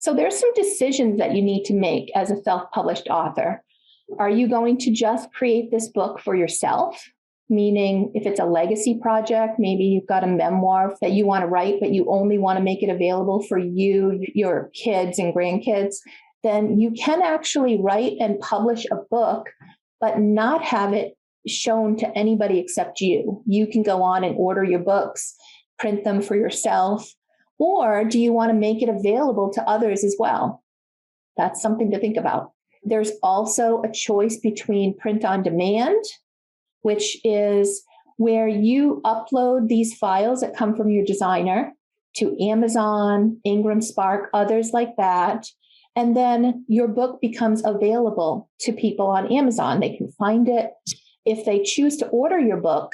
So there's some decisions that you need to make as a self-published author. Are you going to just create this book for yourself? Meaning if it's a legacy project, maybe you've got a memoir that you want to write, but you only want to make it available for you, your kids and grandkids, then you can actually write and publish a book, but not have it shown to anybody except you. You can go on and order your books, print them for yourself, or do you want to make it available to others as well? That's something to think about. There's also a choice between print on demand, which is where you upload these files that come from your designer to Amazon, Ingram Spark, others like that. And then your book becomes available to people on Amazon. They can find it. If they choose to order your book,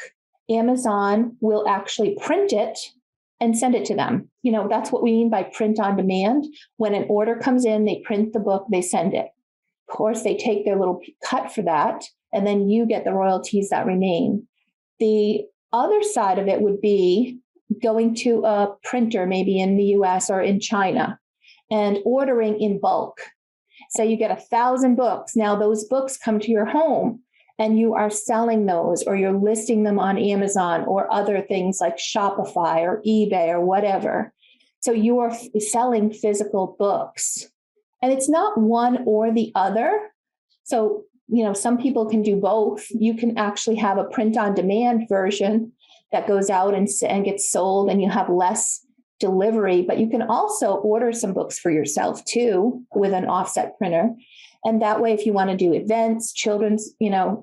Amazon will actually print it and send it to them. That's what we mean by print on demand. When an order comes in, they print the book, they send it. Of course, they take their little cut for that, and then you get the royalties that remain. The other side of it would be going to a printer, maybe in the US or in China, and ordering in bulk. So you get 1,000 books. Now those books come to your home and you are selling those, or you're listing them on Amazon or other things like Shopify or eBay or whatever. So you are selling physical books. And it's not one or the other. So, some people can do both. You can actually have a print on demand version that goes out and gets sold, and you have less delivery, but you can also order some books for yourself too with an offset printer. And that way, if you want to do events, children's,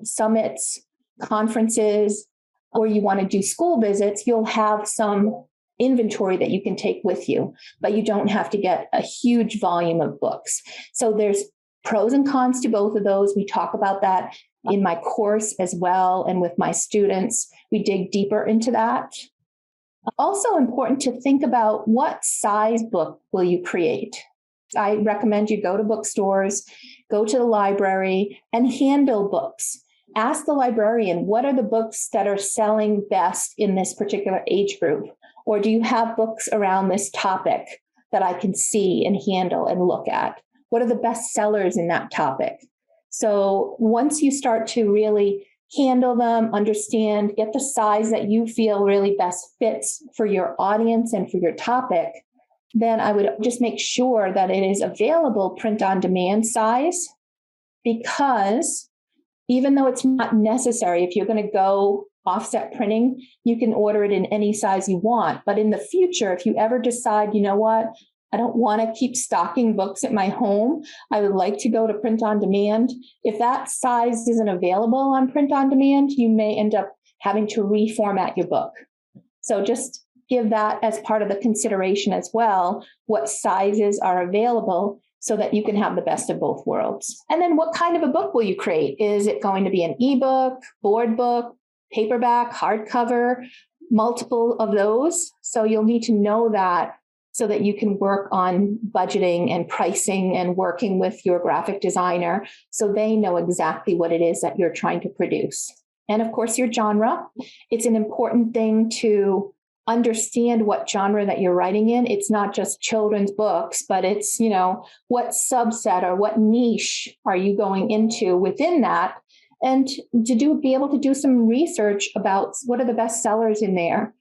summits, conferences, or you want to do school visits, you'll have some inventory that you can take with you, but you don't have to get a huge volume of books. So there's pros and cons to both of those. We talk about that in my course as well. And with my students, we dig deeper into that. Also important to think about what size book will you create. I recommend you go to bookstores, go to the library, and handbill books. Ask the librarian, what are the books that are selling best in this particular age group? Or do you have books around this topic that I can see and handle and look at? What are the best sellers in that topic? So once you start to really handle them, understand, get the size that you feel really best fits for your audience and for your topic, then I would just make sure that it is available print on demand size, because even though it's not necessary, if you're going to go offset printing, you can order it in any size you want. But in the future, if you ever decide, I don't want to keep stocking books at my home, I would like to go to print on demand. If that size isn't available on print on demand, you may end up having to reformat your book. So just give that as part of the consideration as well, what sizes are available so that you can have the best of both worlds. And then what kind of a book will you create? Is it going to be an ebook, board book, paperback, hardcover, multiple of those? So you'll need to know that so that you can work on budgeting and pricing and working with your graphic designer so they know exactly what it is that you're trying to produce. And of course, your genre. It's an important thing to understand what genre that you're writing in. It's not just children's books, but it's, what subset or what niche are you going into within that? And to be able to do some research about what are the best sellers in there.